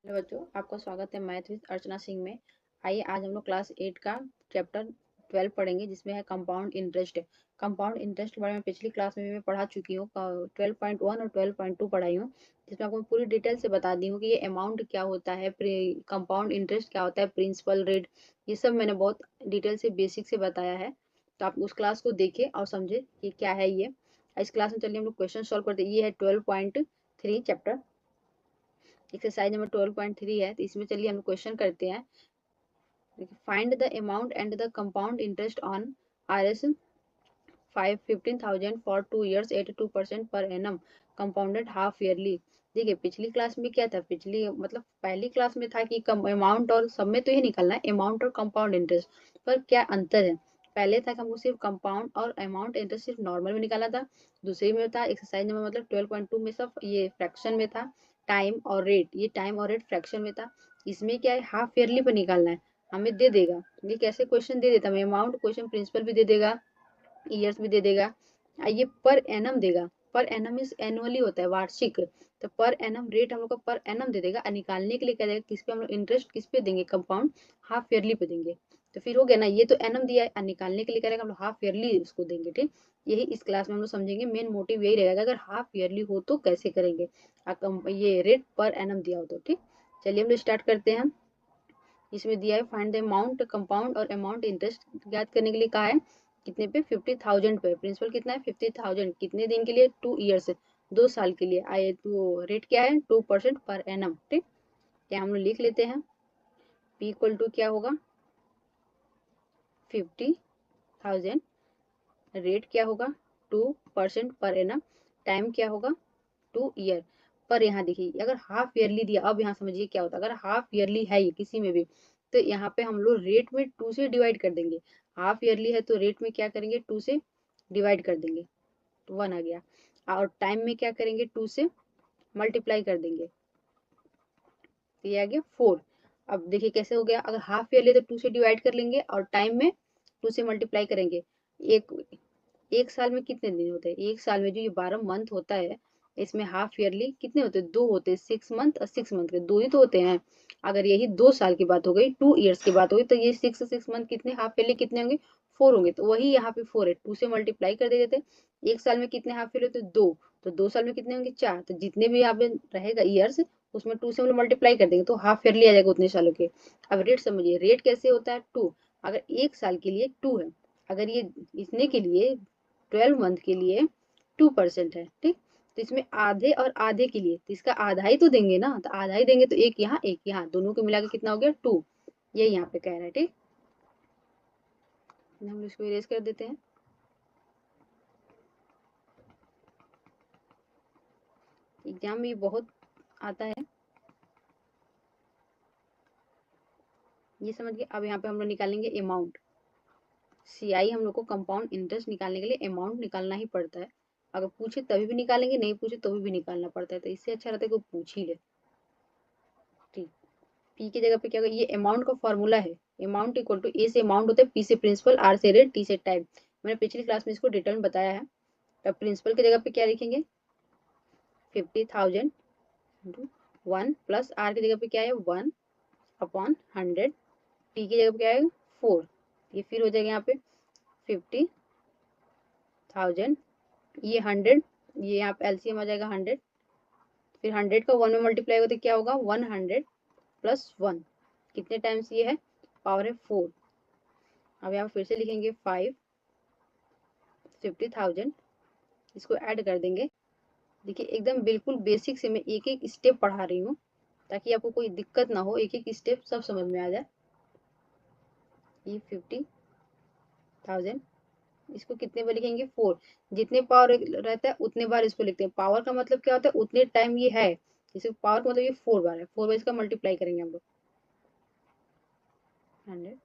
Hello बच्चों, आपका स्वागत है मैथ विद अर्चना सिंह में। आइए आज हम लोग क्लास 8 का चैप्टर 12 पढ़ेंगे, जिसमें है कंपाउंड इंटरेस्ट। कंपाउंड इंटरेस्ट के बारे में पिछली क्लास में भी मैं पढ़ा चुकी हूँ। 12.1 और 12.2 पढ़ाई हूँ, जिसमें आपको पूरी डिटेल से बता दी हूँ कि ये अमाउंट क्या होता है, कंपाउंड इंटरेस्ट क्या होता है, प्रिंसिपल रेट, ये सब मैंने बहुत डिटेल से बेसिक से बताया है। तो आप उस क्लास को देखें और समझे कि क्या है ये। इस क्लास में चलिए हम लोग क्वेश्चन सॉल्व करते हैं। ये है 12.3 चैप्टर, एक्सरसाइज नंबर 12.3 है। तो इसमें चलिए हम क्वेश्चन करते हैं। Find the amount and the compound interest on RS 15,000 for 2 years at 2% per annum compounded half yearly. देखिए पिछली क्लास में क्या था, पिछली मतलब पहली क्लास में था कि कम अमाउंट, और सब में तो ये निकलना है अमाउंट और कंपाउंड इंटरेस्ट, पर क्या अंतर है। पहले था कि हमको सिर्फ कंपाउंड और अमाउंट इंटरेस्ट सिर्फ नॉर्मल में निकाला था। दूसरे में था एक्सरसाइज नंबर मतलब 12.2 में सब ये फ्रैक्शन में था। टाइम और रेट, ये टाइम और रेट फ्रैक्शन में था। इसमें क्या है, हाफ ईयरली पर निकालना है। हमें दे देगा, ये कैसे क्वेश्चन दे देता है, अमाउंट क्वेश्चन प्रिंसिपल भी दे देगा, ईयर्स भी दे देगा। ये पर एनम देगा। पर एनम इस एनुअली होता है, वार्षिक। तो पर एनम रेट हम लोग को पर एनम दे देगा, और निकालने के लिए क्या देगा, किस पे हम लोग इंटरेस्ट किस पे देंगे, कंपाउंड हाफ ईयरली पे देंगे। तो फिर हो गया ना, ये तो एनम दिया है, और निकालने के लिए क्या रहेगा, हम लोग हाफ ईयरली उसको देंगे। ठीक, यही इस क्लास में हम लोग समझेंगे। मेन मोटिव यही रहेगा, अगर हाफ ईयरली हो तो कैसे करेंगे, ये रेट पर एनम दिया हो तो। ठीक, चलिए हम लोग स्टार्ट करते हैं। इसमें दिया है फाइंड द अमाउंट कंपाउंड और अमाउंट इंटरेस्ट ज्ञात करने के लिए कहा है। कितने पे, 50,000 पे। प्रिंसिपल कितना है, 50,000। कितने दिन के लिए, 2 years, 2 साल के लिए। आए तो रेट क्या है, 2% पर एनम। ठीक, क्या हम लोग लिख लेते हैं। P इक्वल टू क्या होगा, 50,000। रेट क्या होगा, 2% पर एनम। टाइम क्या होगा, 2 year। पर यहाँ देखिए अगर हाफ ईयरली दिया, अब यहाँ समझिए क्या होता है। अगर हाफ ईयरली है ये किसी में भी, तो यहाँ पे हम लोग रेट में 2 से डिवाइड कर देंगे। हाफ ईयरली है तो रेट में क्या करेंगे, 2 से डिवाइड कर देंगे, तो 1 आ गया। और टाइम में क्या करेंगे, 2 से मल्टीप्लाई कर देंगे, तो ये आ गया 4। अब देखिए कैसे हो गया, अगर हाफ ईयरली तो 2 से डिवाइड कर लेंगे, और टाइम में 2 से मल्टीप्लाई करेंगे। एक एक साल में कितने दिन होते हैं, एक साल में जो ये 12 मंथ होता है, इसमें हाफ ईयरली कितने होते हैं, 2 होते हैं। 6 मंथ और 6 मंथ के 2 ही तो होते हैं। अगर यही 2 साल की बात हो गई, 2 years की बात हो गई, तो ये 6 6 मंथ कितने, हाफ ईयरली कितने होंगे, 4 होंगे। तो वही यहाँ पे 4 है, 2 से मल्टीप्लाई कर देते थे। एक साल में कितने हाफ ईयरली होते हैं, 2। तो 2 साल में कितने होंगे, 4। तो जितने भी यहाँ पे रहेगा ईयर्स, उसमें 2 से हम लोग मल्टीप्लाई कर देंगे, तो हाफ ईयरली आ जाएगा उतने सालों के। अब रेट समझिए, रेट कैसे होता है, 2। अगर एक साल के लिए 2 है, अगर ये इतने के लिए 12 मंथ के लिए 2% है। ठीक, तो इसमें आधे और आधे के लिए, तो इसका आधा ही तो देंगे ना, तो आधा ही देंगे, तो एक यहाँ एक यहाँ, दोनों को मिला के कितना हो गया, 2। ये यहाँ पे कह रहा है। ठीक, हम इसको इरेज कर देते हैं। एग्जाम में बहुत आता है, ये समझ गए। अब यहाँ पे हम लोग निकालेंगे अमाउंट। CI हम लोग को कंपाउंड इंटरेस्ट निकालने के लिए अमाउंट निकालना ही पड़ता है। अगर पूछे तभी भी निकालेंगे, नहीं पूछे तो भी निकालना पड़ता है, तो इससे अच्छा रहता है कि पूछ ही ले। ठीक, पी की जगह पे क्या होगा, ये अमाउंट का फॉर्मूला है। अमाउंट इक्वल टू ए से अमाउंट होता है, पी से प्रिंसिपल, आर से रेट, टी से टाइम। मैंने पिछली क्लास में इसको डिटेल में बताया है। तब प्रिंसिपल की जगह पे क्या लिखेंगे, 50,000 इंटू 1, प्लस आर की जगह पे क्या है, 1/100। टी की जगह पे क्या है, 4। ये फिर हो जाएगा यहाँ पे 50,000, ये 100, ये यहाँ पे एलसीएम आ जाएगा 100। फिर 100 का 1 में मल्टीप्लाई होते क्या होगा, 100+1। कितने टाइम्स ये है, पावर है 4। अब यहाँ फिर से लिखेंगे 50,000, इसको ऐड कर देंगे। देखिए एकदम बिल्कुल बेसिक से मैं एक एक स्टेप पढ़ा रही हूँ, ताकि आपको कोई दिक्कत ना हो, एक एक स्टेप सब समझ में आ जाए। ये 50,000, इसको कितने बार लिखेंगे, 4। जितने पावर रहता है उतने बार इसको लिखते हैं। पावर का मतलब क्या होता है, उतने टाइम ये है। जैसे पावर का मतलब ये 4 बार है, 4 बार इसका मल्टीप्लाई करेंगे हम लोग, 100।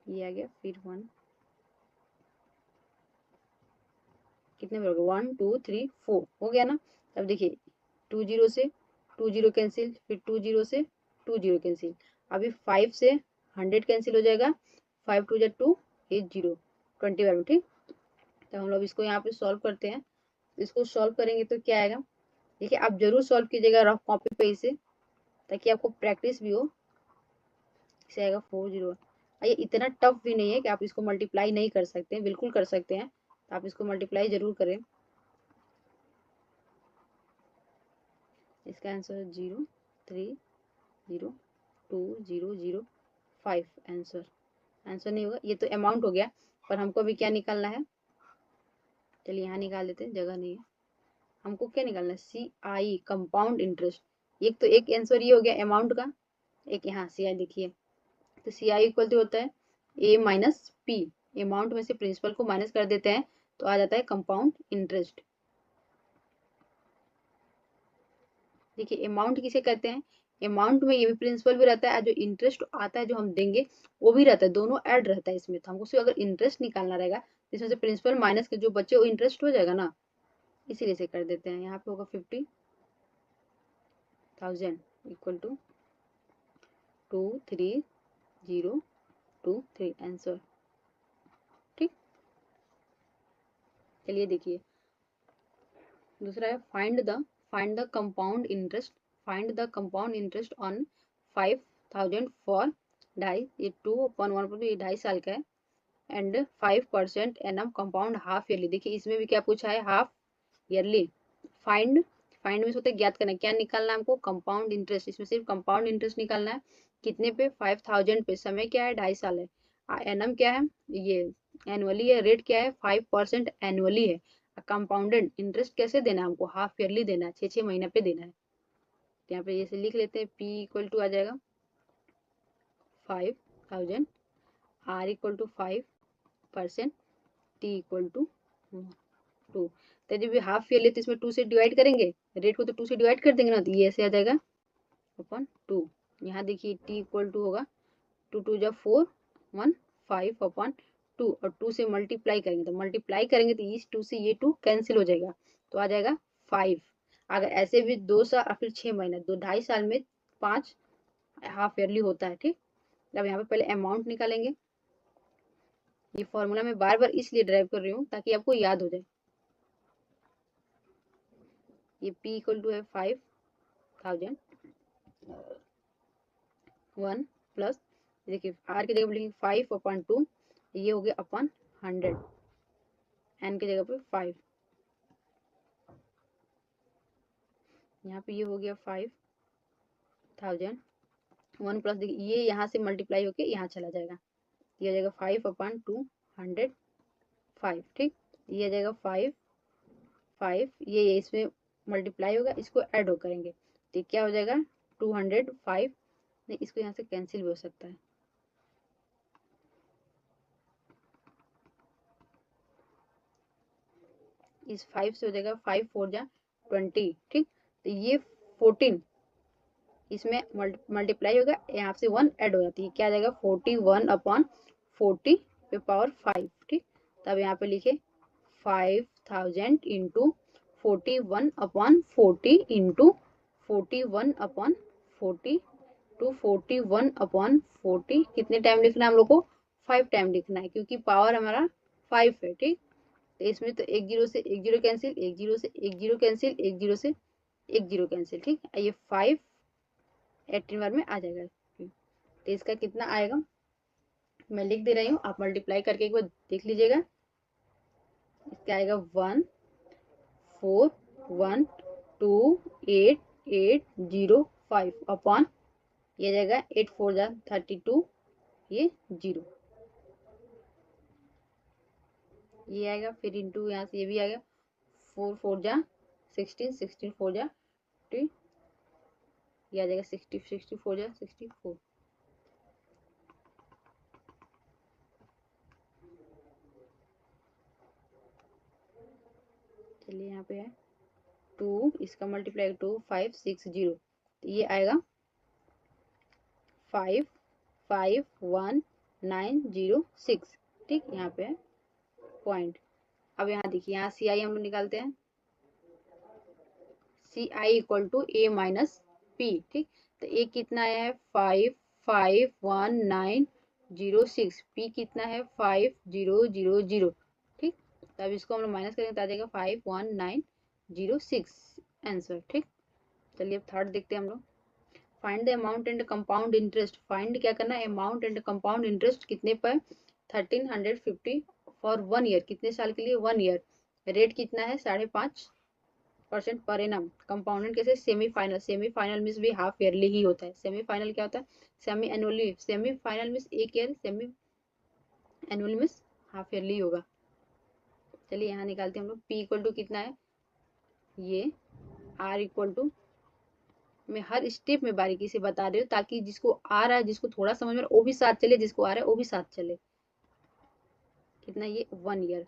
ये आ गया, फिर 1, कितने बार होगा, 1 2 3 4 हो गया ना। अब देखिए 2 जीरो से 2 जीरो कैंसिल, फिर 2 जीरो से 2 जीरो कैंसिल। अभी 5 से 100 कैंसिल हो जाएगा, 5 2 जा 2, 8 0, 20 बार। ठीक, तो हम लोग इसको यहाँ पे सॉल्व करते हैं। इसको सॉल्व करेंगे तो क्या आएगा, देखिए आप जरूर सॉल्व कीजिएगा रफ कॉपी पे इसे, ताकि आपको प्रैक्टिस भी हो। इसे आएगा 40। ये इतना टफ भी नहीं है कि आप इसको मल्टीप्लाई नहीं कर सकते हैं, बिल्कुल कर सकते हैं, तो आप इसको मल्टीप्लाई जरूर करें। इसका आंसर 0302005 आंसर। आंसर नहीं होगा, ये तो अमाउंट हो गया, पर हमको अभी क्या निकालना है, चलिए यहाँ निकाल देते हैं, जगह नहीं है। हमको क्या निकालना है, CI कंपाउंड इंटरेस्ट। एक तो एक आंसर ये हो गया अमाउंट का, एक यहाँ CI देखिए, तो CI इक्वल टू होता है A माइनस P। अमाउंट में से प्रिंसिपल को माइनस कर देते हैं तो आ जाता है कंपाउंड इंटरेस्ट। देखिए अमाउंट किसे कहते हैं, अमाउंट में ये भी प्रिंसिपल भी रहता है, जो इंटरेस्ट आता है जो हम देंगे वो भी रहता है, दोनों ऐड रहता है इसमें। तो हमको सिर्फ अगर इंटरेस्ट निकालना रहेगा, इसमें से प्रिंसिपल माइनस के जो बच्चे वो इंटरेस्ट हो जाएगा ना, इसीलिए से कर देते हैं। यहाँ पे होगा 50,000 इक्वल टू 23023 आंसर। ठीक, चलिए देखिए दूसरा है find the compound interest, find the compound interest on 5,000 for ढाई, ये 2/1 ये 2.5 साल का है, and 5% annum compound half yearly. देखिए इसमें भी क्या पूछा है, हाफ ईयरली। फाइंड, फाइंड में होता है ज्ञात करना, क्या निकालना है हमको, कंपाउंड इंटरेस्ट। इसमें सिर्फ कंपाउंड इंटरेस्ट निकालना है, कितने पे, 5,000 पे, समय क्या है 2.5 साल है, एनम क्या है, ये एनुअली है, रेट क्या है 5% एनुअली है। कंपाउंडेड इंटरेस्ट कैसे देना है हमको, हाफ ईयरली देना है, 6-6 महीने पे देना है। तो यहाँ पे जैसे लिख लेते हैं, P इक्वल टू आ जाएगा 5,000, R equal to 5%, T equal to 2। तो जब ये हाफ ईयरली तो इसमें 2 से डिवाइड करेंगे, रेट को तो 2 से डिवाइड कर देंगे ना, तो ये ऐसे आ जाएगा अपन 2। यहाँ देखिए T इक्वल टू होगा 2 2 जा 4 1 5/2, और 2 से मल्टीप्लाई करेंगे, तो मल्टीप्लाई करेंगे तो इस 2 से ये 2 कैंसिल हो जाएगा, तो आ जाएगा 5। अगर ऐसे भी 2 साल और फिर 6 महीना, 2 2.5 साल में 5 हाफ ईयरली होता है। ठीक, अब यहाँ पे पहले अमाउंट निकालेंगे। ये फॉर्मूला मैं बार बार इसलिए ड्राइव कर रही हूँ ताकि आपको याद हो जाए। ये P इक्वल टू है 5,000 1 प्लस, देखिए R की जगह पे लिखेंगे 5/2, ये हो गया अपन 100, N की जगह पे 5, यहाँ पे ये हो गया 5,000 1 प्लस, देखिए ये यहाँ से मल्टीप्लाई होके यहाँ चला जाएगा, ये हो जाएगा 5/2 105। ठीक, ये आ जाएगा 5 ये इसमें मल्टीप्लाई होगा, इसको ऐड हो करेंगे तो क्या हो जाएगा 205। नहीं, इसको यहाँ से कैंसिल भी हो सकता है, इस 5 से हो जाएगा 5 4 जा 20। ठीक, तो ये 14 इसमें मल्टीप्लाई होगा, यहाँ से 1 ऐड हो जाती है, क्या आ जाएगा 41/40 पे पावर 5। ठीक, तब यहाँ पे लिखे 5,000 इंटू 41/40 इंटू 41/40 टू 41/40, कितने टाइम लिखना है हम लोग को, 5 टाइम लिखना है, क्योंकि पावर हमारा 5 है। ठीक, तो इसमें तो एक जीरो से एक जीरो कैंसिल, एक जीरो से एक जीरो कैंसिल, एक जीरो से एक जीरो कैंसिल। ठीक, ये 5 18 बार में आ जाएगा। तो इसका कितना आएगा मैं लिख दे रही हूँ, आप मल्टीप्लाई करके एक बार देख लीजिएगा। इसका आएगा 1412885 अपॉन, ये जाएगा 8 4 जा 32, ये 0, ये आएगा, फिर इंटू यहाँ से ये भी आएगा 4 4 जा 16 16 4 जा 20, ये आ जाएगा 60 64 जा 64। चलिए यहाँ पे है 2, इसका मल्टीप्लाई 2560, तो ये आएगा 551906। ठीक, यहाँ पे है पॉइंट। अब यहाँ देखिए, यहाँ CI हम लोग निकालते हैं, CI equal to A minus P। ठीक, तो A कितना है 551906, P कितना है 5000। ठीक, तो अब इसको हम लोग माइनस करेंगे तो आ जाएगा 51,906 आंसर। ठीक, चलिए अब थर्ड देखते हैं हम लोग। Find the amount and compound interest. Find क्या करना है, अमाउंट एंड कंपाउंड इंटरेस्ट कितने पर, 1350 फॉर 1 ईयर, कितने साल के लिए, 1 ईयर। रेट कितना है, 5.5% पर एनम। कंपाउंडेड कैसे, सेमीफाइनल, सेमीफाइनल मीन्स भी हाफ ईयरली ही होता है। सेमीफाइनल क्या होता है, सेमी एनुअली, सेमीफाइनल मीन्स एक year, semi annually means half yearly होगा। चलिए यहाँ निकालते हैं हम लोग। P इक्वल टू कितना है, ये R इक्वल टू, मैं हर स्टेप में बारीकी से बता रही हूँ ताकि जिसको आ रहा है, जिसको थोड़ा समझ में वो भी साथ चले, जिसको आ रहा है वो भी साथ चले। कितना, ये 1 ईयर।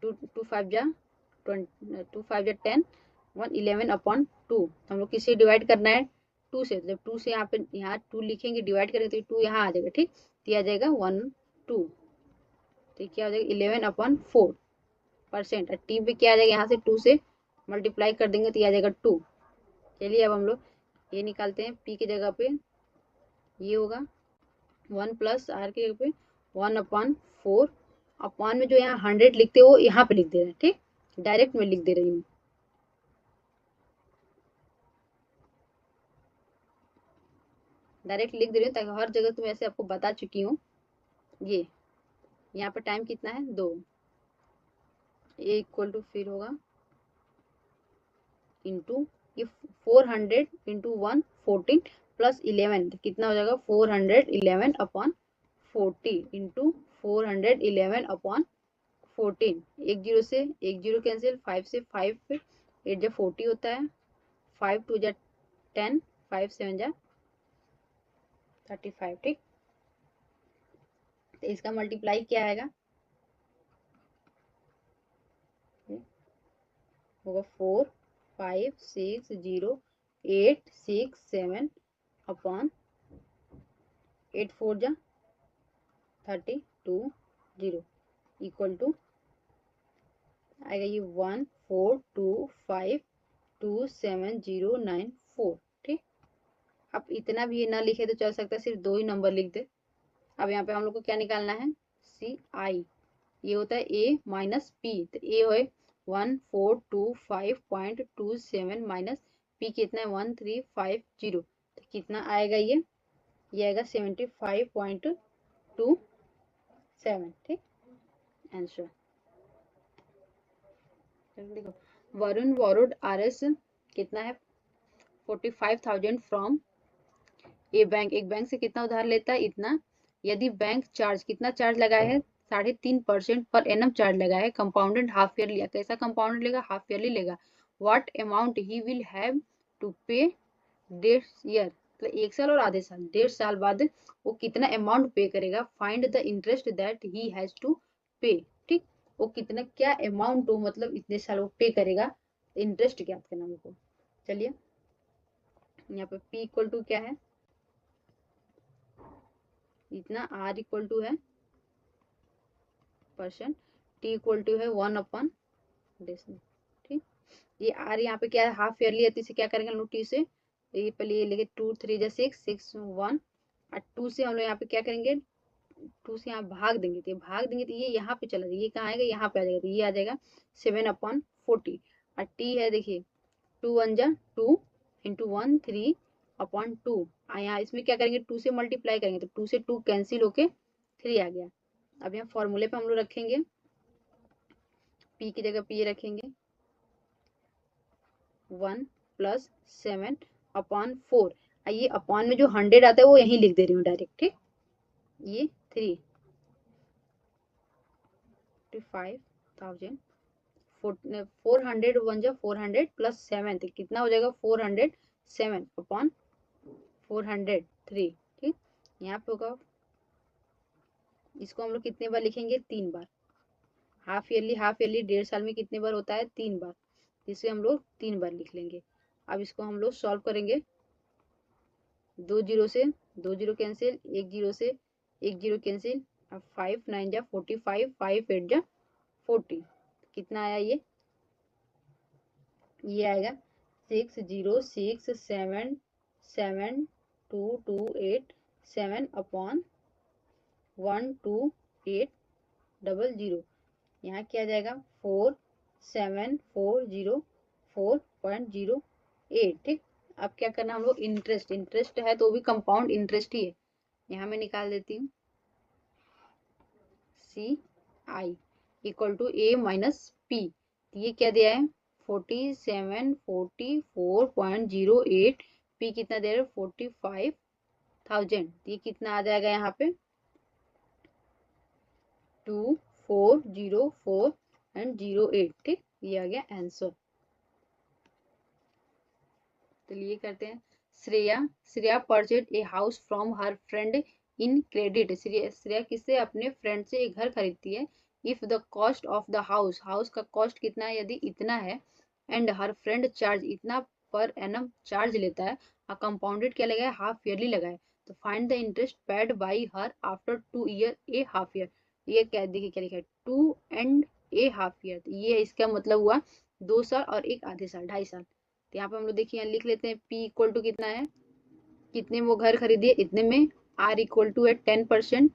2 5 जा 2 5 जा 10, 1 11 अपॉन 2। हम लोग किससे डिवाइड करना है, 2 से। जब 2 से यहाँ पे, यहाँ 2 लिखेंगे, डिवाइड करेंगे तो 2 यहाँ आ जाएगा। ठीक, तो आ जाएगा 1 2, तो क्या हो जाएगा 11/4%। और टी पे क्या आ जाएगा, यहाँ से 2 से मल्टीप्लाई कर देंगे तो आ जाएगा 2। चलिए अब हम लोग ये निकालते हैं। पी की जगह पे ये होगा 1 प्लस आर की जगह पे 1/4। अपॉन में जो यहाँ 100 लिखते हैं वो यहाँ पे लिख दे रहे हैं। ठीक, डायरेक्ट में लिख दे रही हूँ। डायरेक्ट लिख दे रही हूँ ताकि हर जगह तुम ऐसे आपको बता चुकी हूँ। ये यहाँ पे टाइम कितना है, 2। ए इक्वल टू फिर होगा इंटू ये 400 इंटू 114 प्लस 11, कितना हो जाएगा 411 अपॉन 40 इंटू 411 अपॉन 14। एक जीरो से एक जीरो कैंसिल, 5 से 5 पे 8 जा 40 होता है, 5 2 जा 10, 5 7 जा 35। ठीक, तो इसका मल्टीप्लाई क्या आएगा, होगा 4 5 6 0 8 6 7 अपॉन 8 4 जा 32 0 इक्वल टू आएगा ये 142527094। ठीक, अब इतना भी ये ना लिखे तो चल सकता है, सिर्फ 2 ही नंबर लिख दे। अब यहाँ पे हम लोग को क्या निकालना है, CI, ये होता है A माइनस P। तो A है 1425.27 माइनस P कितना है 1350। तो कितना आएगा ये आएगा 75.27। ठीक, आंसर। देखो, वरुण बोरोड RS कितना है 45,000 फ्रॉम ए बैंक। एक बैंक से कितना उधार लेता है, इतना। यदि बैंक चार्ज, कितना चार्ज लगाया है, 3.5% पर एनम चार्ज लगाया है। कंपाउंडेड हाफ ईयरली, कैसा कंपाउंडेड लेगा, हाफ ईयरली लेगा। What amount he will have to pay 1.5 year, मतलब 1 साल और आधे साल, 1.5 साल बाद वो कितना अमाउंट पे करेगा। Find the interest that he has to pay. ठीक, वो कितना, क्या अमाउंट हो, मतलब इतने साल वो पे करेगा, इंटरेस्ट ज्ञात करना हमको। चलिए यहाँ पे P इक्वल टू क्या है, इतना। R इक्वल टू है परसेंट, T इक्वल टू है 1/डेसिमल। ठीक, ये R यहाँ पे क्या है, हाफ ईयरली है, तो इसे क्या करेंगे हम लोग, T से, ये पहले ये लेके 2 3 जा 6 6 1, और 2 से हम लोग यहाँ पे क्या करेंगे, 2 से यहाँ भाग देंगे, तो ये भाग देंगे तो ये यहाँ पे चला जाएगा, ये कहाँ आएगा, यहाँ पे आ जाएगा, तो ये आ जाएगा 7/40। और T है, देखिए 2 1 जा 2 इंटू 1 3/2। यहाँ इसमें क्या करेंगे, 2 से मल्टीप्लाई करेंगे तो 2 से 2 कैंसिल होके 3 आ गया। अब यहाँ फॉर्मूले पे हम लोग रखेंगे, P की जगह P रखेंगे 1 प्लस 7/4। ये अपॉन में जो 100 आता है वो यहीं लिख दे रही हूँ डायरेक्ट। ठीक, ये 35,000 400 1 जा 400 प्लस 7, तो कितना हो जाएगा 407/403। ठीक, यहाँ पे होगा, इसको हम लोग कितने बार लिखेंगे, 3 बार। हाफ ईयरली, हाफ ईयरली 1.5 साल में कितने बार होता है, 3 बार, जिसे हम लोग 3 बार लिख लेंगे। अब इसको हम लोग सॉल्व करेंगे, 2 जीरो से 2 जीरो कैंसिल, 1 जीरो से 1 जीरो कैंसिल। अब 5 9 जा 45, 5 8 जा 40, कितना आया, ये आएगा 60677228 7/12800। यहाँ क्या आ जाएगा 4 47,404.08। ठीक, अब क्या करना हम लोग, इंटरेस्ट, इंटरेस्ट है तो भी कंपाउंड इंटरेस्ट ही है, यहाँ मैं निकाल देती हूँ CI equal to A minus P। ये क्या दिया है 4744.08, P कितना दे रहा है 45,000। ये कितना आ जाएगा यहाँ पे 2404.08। ठीक, ये आ गया आंसर। तो ये करते हैं, Shreya purchase a house from her friend in credit. Shreya किससे, अपने फ्रेंड से एक घर खरीदती है। If the cost of the house, house का कॉस्ट कितना है, यदि इतना है, एंड हर फ्रेंड चार्ज इतना पर एनम चार्ज लेता है, कंपाउंडेड क्या लगाए, हाफ ईयरली लगाए, तो find the interest paid by her after 2 year A half year. ये क्या देखिए क्या लिखा है 2 एंड ए हाफ ईयर, ये इसका मतलब हुआ 2 साल और एक आधे साल, 2.5 साल। तो यहाँ पे हम लोग देखिए, यहाँ लिख लेते हैं P इक्वल टू कितना है, कितने वो घर खरीदिए इतने में, R इक्वल टू है 10%,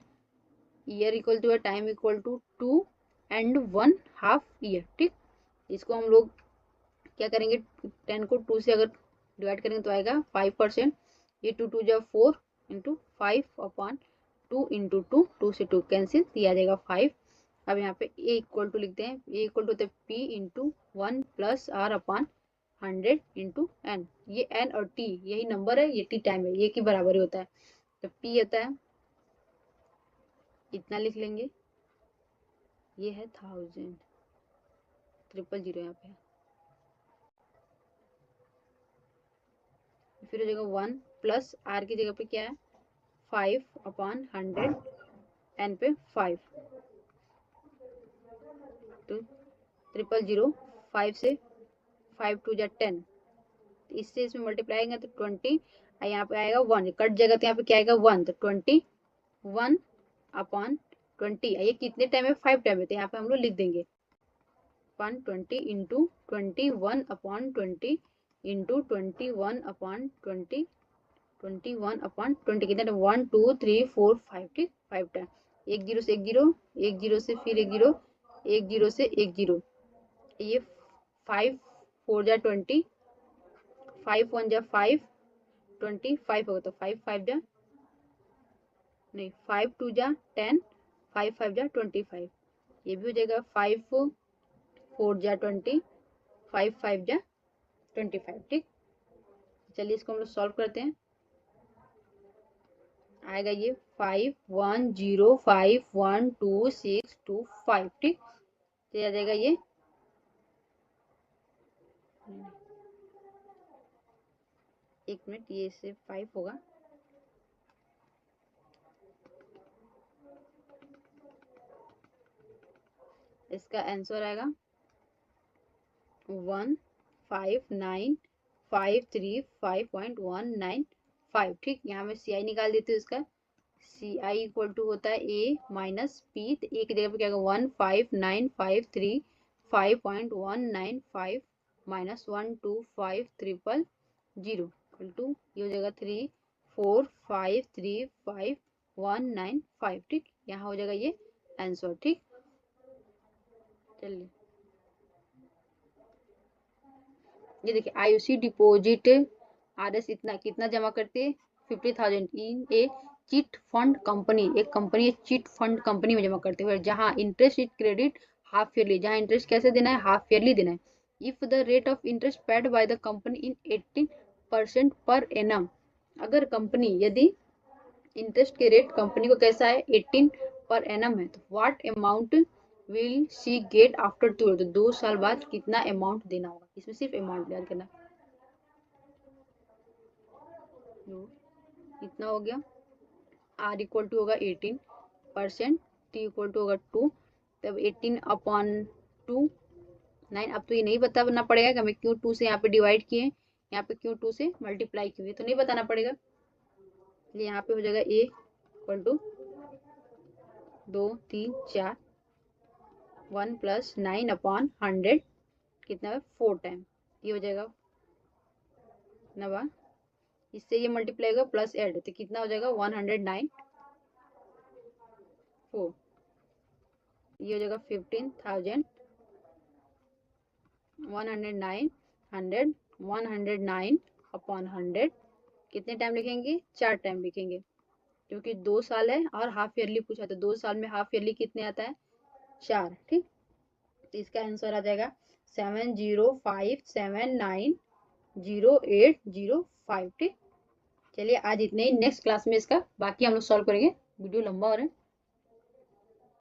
ईयर इक्वल टू है time equal to 2 and 1/2 year. ठीक, इसको हम लोग क्या करेंगे, 10 को 2 से अगर डिवाइड करेंगे तो आएगा 5%, ये 2 2 जा 4 इंटू 5/2 इंटू 2, 2 से 2 कैंसिल, दिया जाएगा 5। अब यहाँ पे A इक्वल टू लिखते हैं, A इक्वल टू होता है P into 1 plus R/100 into N। ये N और T यही नंबर है, ये T टाइम है, ये की बराबर ही होता है। तो P आता है इतना लिख लेंगे, ये है 1000, 000 यहाँ पे, फिर हो जाएगा 1 प्लस R की जगह पे क्या है 5/100, N पे 5, तो 000, 5 से 5 2 जा 10, इससे इसमें मल्टीप्लाई आएगा तो 20, यहाँ पे आएगा 1, कट जाएगा तो यहाँ पे क्या आएगा 1, तो 21/20। ये कितने टाइम है 5 टाइम है, तो यहाँ पे हम लोग लिख देंगे 120 इंटू 21/20 इंटू 21/20, 21/20 कितना 1 2 3 4 5। ठीक, 5 टाइम, एक जीरो से एक जीरो, एक जीरो से फिर एक जीरो, एक जीरो से एक जीरो, ये 5 4 जा 20, 5 1 जा 5, 25 होगा, तो 5 5 जा नहीं 5 2 जा 10, 5 5 जा 25, ये भी हो जाएगा 5 4 जा 20, 5 5 जा 25। ठीक, चलिए इसको हम लोग सॉल्व करते हैं, आएगा ये 51051265। ठीक, तो आ जाएगा ये, एक मिनट, ये से 5 होगा, इसका आंसर आएगा 159535.195। ठीक, यहाँ में CI निकाल देते हैं इसका, CI इक्वल टू होता है A माइनस P, तो A की जगह पे क्या होगा 159535.195 माइनस 125000 इक्वल टू, ये हो जाएगा 34535195। ठीक, यहाँ हो जाएगा ये आंसर। ठीक, चलिए ये देखिए IOC डिपॉजिट RS इतना कितना जमा करते हैं 50,000 इन ए चिट फंड कंपनी, एक कंपनी है चिट फंड कंपनी में जमा करते हुए, जहां interest is credit half yearly, जहां इंटरेस्ट कैसे देना है हाफ ईयरली देना है। If the rate of interest paid by the company in 18% per annum, अगर कंपनी यदि इंटरेस्ट के रेट कंपनी को कैसा है 18 पर एनम है, तो what amount will she get after 2, तो 2 साल बाद कितना अमाउंट देना होगा, इसमें सिर्फ अमाउंट याद करना, इतना हो गया। R इक्वल टू होगा 18%, T इक्वल टू होगा 2, तब 18/2 9। अब तो ये नहीं बताना पड़ेगा कि हमें क्यों 2 से यहाँ पे डिवाइड किए, यहाँ पे क्यों 2 से मल्टीप्लाई किए, तो नहीं बताना पड़ेगा, इसलिए यहाँ पे हो जाएगा A इक्वल टू 2 3 4 1 प्लस 9/100 कितना है 4 टाइम, ये हो जाएगा नवा, इससे ये मल्टीप्लाई होगा प्लस ऐड, तो कितना हो जाएगा 109 4, ये हो जाएगा 15,000 109 100 109 अपॉन 100 कितने टाइम लिखेंगे? 4 टाइम लिखेंगे, क्योंकि 2 साल है और हाफ ईयरली पूछा तो 2 साल में हाफ ईयरली कितने आता है? 4। ठीक, तो इसका आंसर आ जाएगा 7057908005। ठीक, चलिए आज इतने ही, नेक्स्ट क्लास में इसका बाकी हम लोग सॉल्व करेंगे, वीडियो लंबा हो रहा है।